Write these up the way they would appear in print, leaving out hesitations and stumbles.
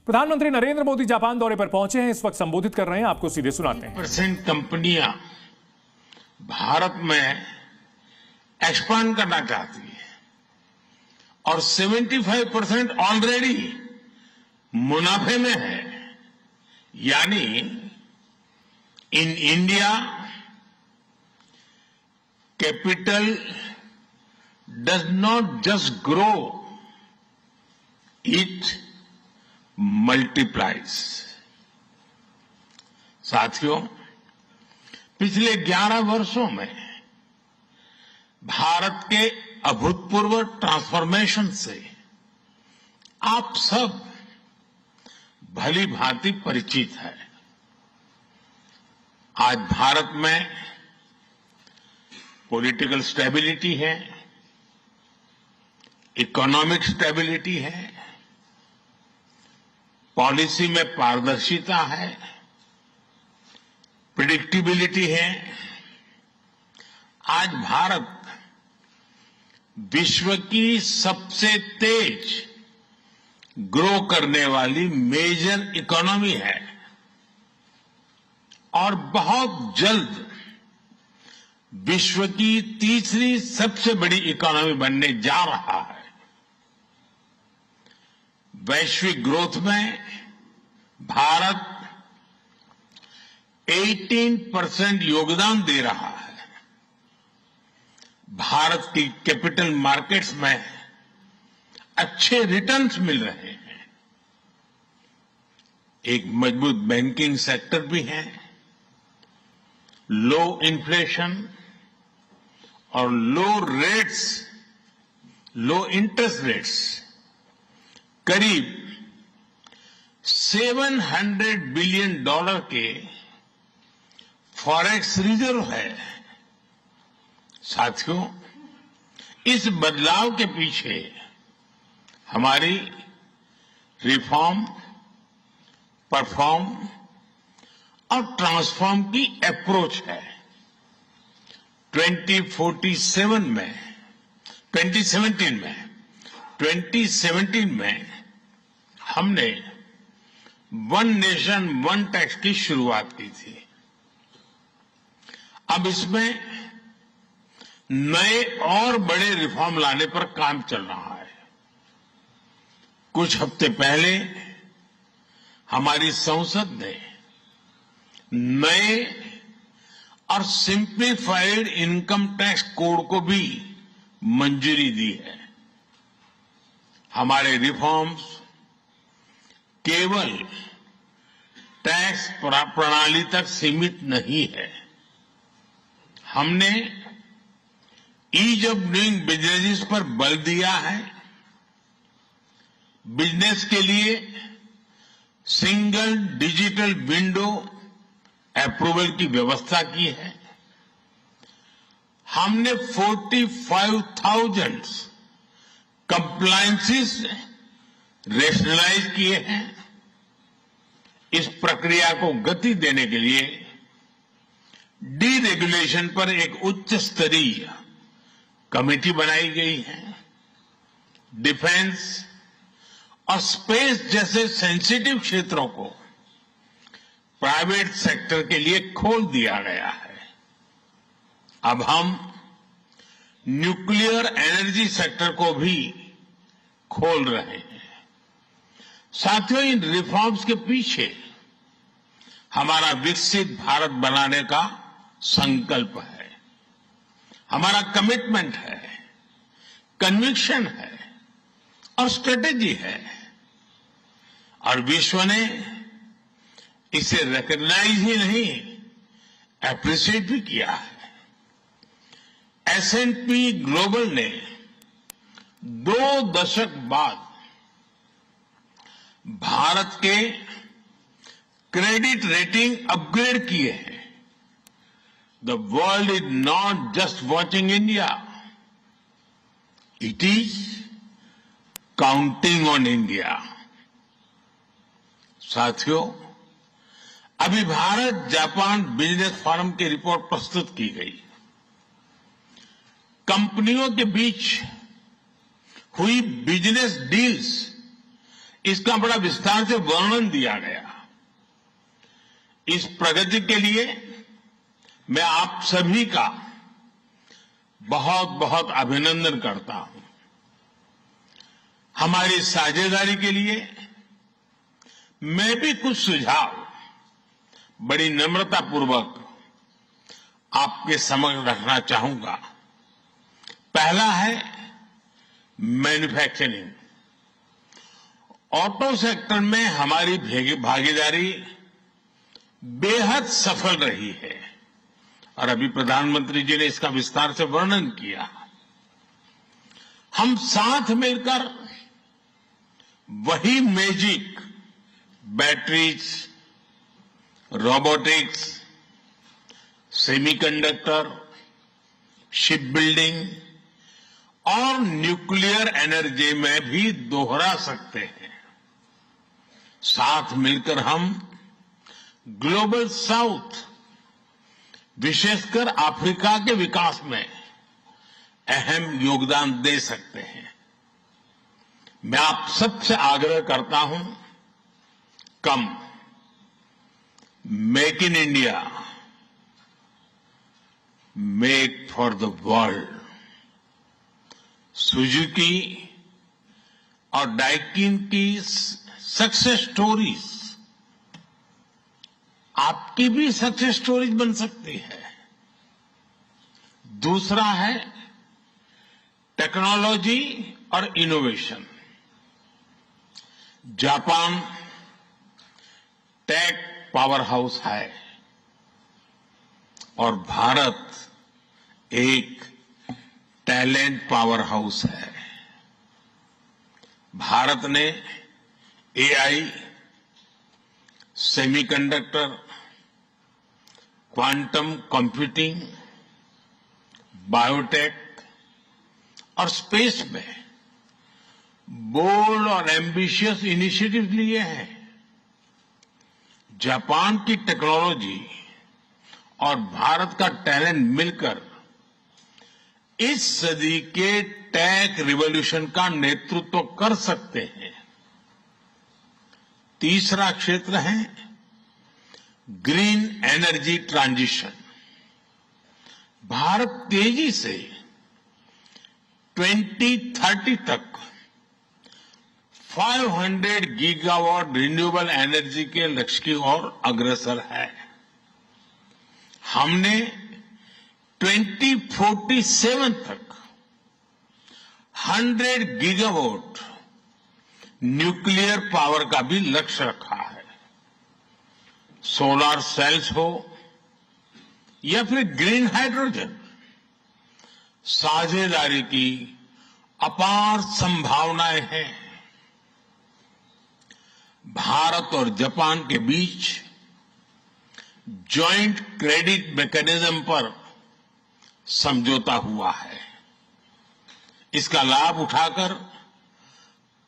प्रधानमंत्री नरेंद्र मोदी जापान दौरे पर पहुंचे हैं, इस वक्त संबोधित कर रहे हैं, आपको सीधे सुनाते हैं। % कंपनियां भारत में एक्सपांड करना चाहती है और 75% ऑलरेडी मुनाफे में है। यानी in India capital does not just grow, it multiplies. साथियों, पिछले 11 वर्षों में भारत के अभूतपूर्व ट्रांसफॉर्मेशन से आप सब भली भांति परिचित है। आज भारत में पॉलिटिकल स्टेबिलिटी है, इकोनॉमिक स्टेबिलिटी है, पॉलिसी में पारदर्शिता है, प्रिडिक्टिबिलिटी है। आज भारत विश्व की सबसे तेज ग्रो करने वाली मेजर इकोनॉमी है और बहुत जल्द विश्व की तीसरी सबसे बड़ी इकोनॉमी बनने जा रहा है। वैश्विक ग्रोथ में भारत 18% योगदान दे रहा है। भारत की कैपिटल मार्केट्स में अच्छे रिटर्न्स मिल रहे हैं। एक मजबूत बैंकिंग सेक्टर भी है, लो इन्फ्लेशन और लो इंटरेस्ट रेट्स, करीब $700 बिलियन के फॉरेक्स रिजर्व है। साथियों, इस बदलाव के पीछे हमारी रिफॉर्म, परफॉर्म और ट्रांसफॉर्म की अप्रोच है। 2017 में हमने वन नेशन वन टैक्स की शुरुआत की थी। अब इसमें नए और बड़े रिफॉर्म लाने पर काम चल रहा है। कुछ हफ्ते पहले हमारी संसद ने नए और सिंप्लीफाइड इनकम टैक्स कोड को भी मंजूरी दी है। हमारे रिफॉर्म्स केवल टैक्स प्रणाली तक सीमित नहीं है। हमने ईज ऑफ डूइंग बिजनेस पर बल दिया है, बिजनेस के लिए सिंगल डिजिटल विंडो अप्रूवल की व्यवस्था की है। हमने 45,000 कंप्लायंसेस रेशनलाइज किए हैं। इस प्रक्रिया को गति देने के लिए डीरेगुलेशन पर एक उच्च स्तरीय कमेटी बनाई गई है। डिफेंस और स्पेस जैसे सेंसिटिव क्षेत्रों को प्राइवेट सेक्टर के लिए खोल दिया गया है। अब हम न्यूक्लियर एनर्जी सेक्टर को भी खोल रहे हैं। साथियों, इन रिफॉर्म्स के पीछे हमारा विकसित भारत बनाने का संकल्प है, हमारा कमिटमेंट है, कन्विक्शन है और स्ट्रेटेजी है। और विश्व ने इसे रिकॉग्नाइज ही नहीं, एप्रिशिएट भी किया है। S&P ग्लोबल ने 2 दशक बाद भारत के क्रेडिट रेटिंग अपग्रेड किए हैं। The world is not just watching India, it is counting on India. साथियों, अभी भारत जापान बिजनेस फोरम की रिपोर्ट प्रस्तुत की गई। कंपनियों के बीच हुई बिजनेस डील्स इसका बड़ा विस्तार से वर्णन दिया गया। इस प्रगति के लिए मैं आप सभी का बहुत बहुत अभिनंदन करता हूं। हमारी साझेदारी के लिए मैं भी कुछ सुझाव बड़ी नम्रतापूर्वक आपके समक्ष रखना चाहूंगा। पहला है मैन्युफैक्चरिंग। ऑटो सेक्टर में हमारी भागीदारी बेहद सफल रही है और अभी प्रधानमंत्री जी ने इसका विस्तार से वर्णन किया। हम साथ मिलकर वही magic batteries, robotics, semiconductor, ship building और न्यूक्लियर एनर्जी में भी दोहरा सकते हैं। साथ मिलकर हम ग्लोबल साउथ, विशेषकर अफ्रीका के विकास में अहम योगदान दे सकते हैं। मैं आप सबसे आग्रह करता हूं, कम make in India, make for the world. Suzuki और डाइकिन की सक्सेस स्टोरीज आपकी भी सक्सेस स्टोरीज बन सकती है। दूसरा है टेक्नोलॉजी और innovation. Japan tech power house है और भारत एक टैलेंट पावर हाउस है। भारत ने AI, semiconductor, quantum computing, biotech और स्पेस में बोल्ड और एम्बिशियस इनिशिएटिव लिए हैं। जापान की टेक्नोलॉजी और भारत का टैलेंट मिलकर इस सदी के टेक रिवॉल्यूशन का नेतृत्व कर सकते हैं। तीसरा क्षेत्र है ग्रीन एनर्जी ट्रांजिशन। भारत तेजी से 2030 तक 500 गीगावाट रिन्यूएबल एनर्जी के लक्ष्य की ओर अग्रसर है। हमने 2047 तक 100 गीगावाट न्यूक्लियर पावर का भी लक्ष्य रखा है। सोलर सेल्स हो या फिर ग्रीन हाइड्रोजन, साझेदारी की अपार संभावनाएं हैं। भारत और जापान के बीच जॉइंट क्रेडिट मैकेनिज्म पर समझौता हुआ है। इसका लाभ उठाकर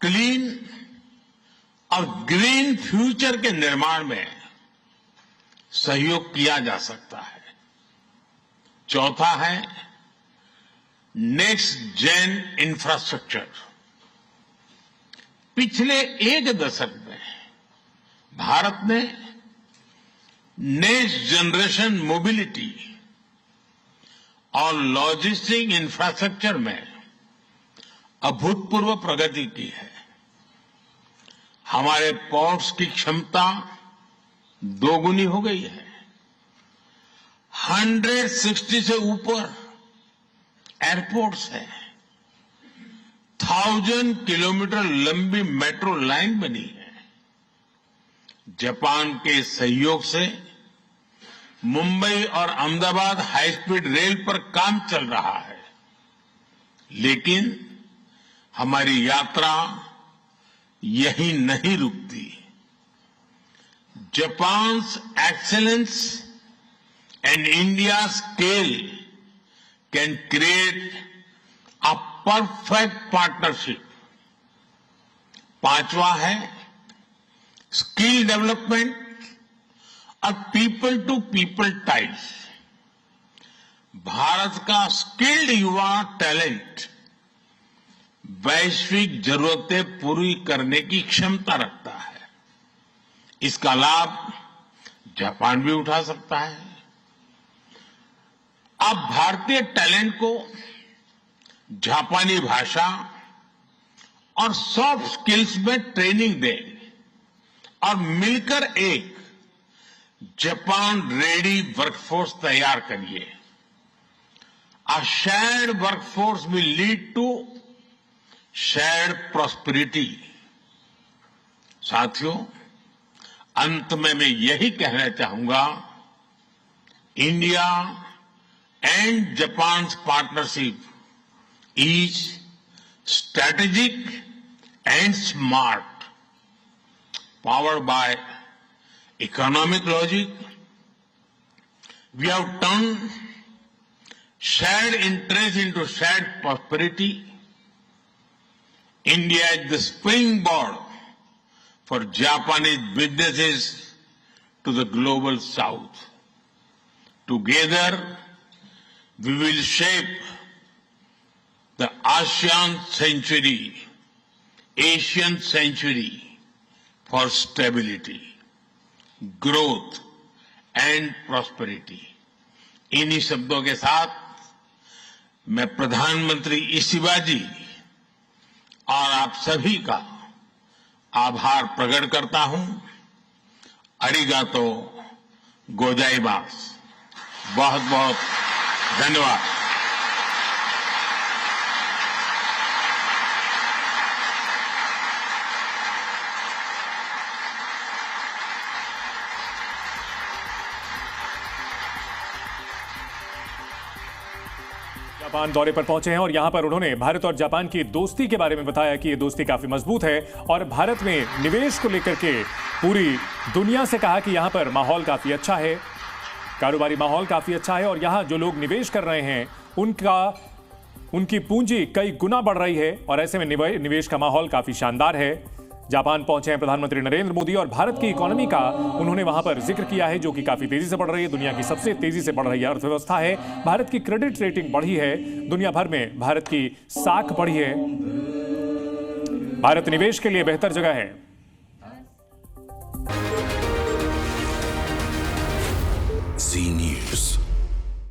क्लीन और ग्रीन फ्यूचर के निर्माण में सहयोग किया जा सकता है। चौथा है नेक्स्ट जेन इंफ्रास्ट्रक्चर। पिछले एक दशक में भारत ने नेक्स्ट जनरेशन मोबिलिटी और लॉजिस्टिक इंफ्रास्ट्रक्चर में अभूतपूर्व प्रगति की है। हमारे पोर्ट्स की क्षमता दोगुनी हो गई है। 160 से ऊपर एयरपोर्ट्स हैं। 1000 किलोमीटर लंबी मेट्रो लाइन बनी है। जापान के सहयोग से मुंबई और अहमदाबाद हाई स्पीड रेल पर काम चल रहा है। लेकिन हमारी यात्रा यहीं नहीं रुकती। Japan's excellence and India's scale can create a perfect partnership. पांचवा है स्किल डेवलपमेंट और people to people ties. Bharat का स्किल्ड युवा टैलेंट वैश्विक जरूरतें पूरी करने की क्षमता रखता है। इसका लाभ जापान भी उठा सकता है। आप भारतीय टैलेंट को जापानी भाषा और सॉफ्ट स्किल्स में ट्रेनिंग दें और मिलकर एक जापान रेडी वर्कफोर्स तैयार करिए। A shared workforce will lead to shared prosperity। साथियों, अंत में मैं यही कहना चाहूंगा, India and Japan partnership is strategic and smart, powered by economic logic. We have turn shared interest into shared prosperity. India is the springboard for Japanese businesses to the global south. Together, we will shape the ASEAN century, Asian century for stability, growth and prosperity। इन्हीं शब्दों के साथ मैं प्रधानमंत्री Ishiba जी और आप सभी का आभार प्रकट करता हूं। अरिगातो गोजाइमास। बहुत बहुत धन्यवाद। जापान दौरे पर पहुंचे हैं और यहां पर उन्होंने भारत और जापान की दोस्ती के बारे में बताया कि ये दोस्ती काफी मजबूत है और भारत में निवेश को लेकर के पूरी दुनिया से कहा कि यहां पर माहौल काफी अच्छा है, कारोबारी माहौल काफी अच्छा है और यहां जो लोग निवेश कर रहे हैं उनकी पूंजी कई गुना बढ़ रही है और ऐसे में निवेश का माहौल काफी शानदार है। जापान पहुंचे हैं प्रधानमंत्री नरेंद्र मोदी और भारत की इकोनॉमी का उन्होंने वहां पर जिक्र किया है, जो कि काफी तेजी से बढ़ रही है, दुनिया की सबसे तेजी से बढ़ रही है अर्थव्यवस्था है। भारत की क्रेडिट रेटिंग बढ़ी है, दुनिया भर में भारत की साख बढ़ी है, भारत निवेश के लिए बेहतर जगह है।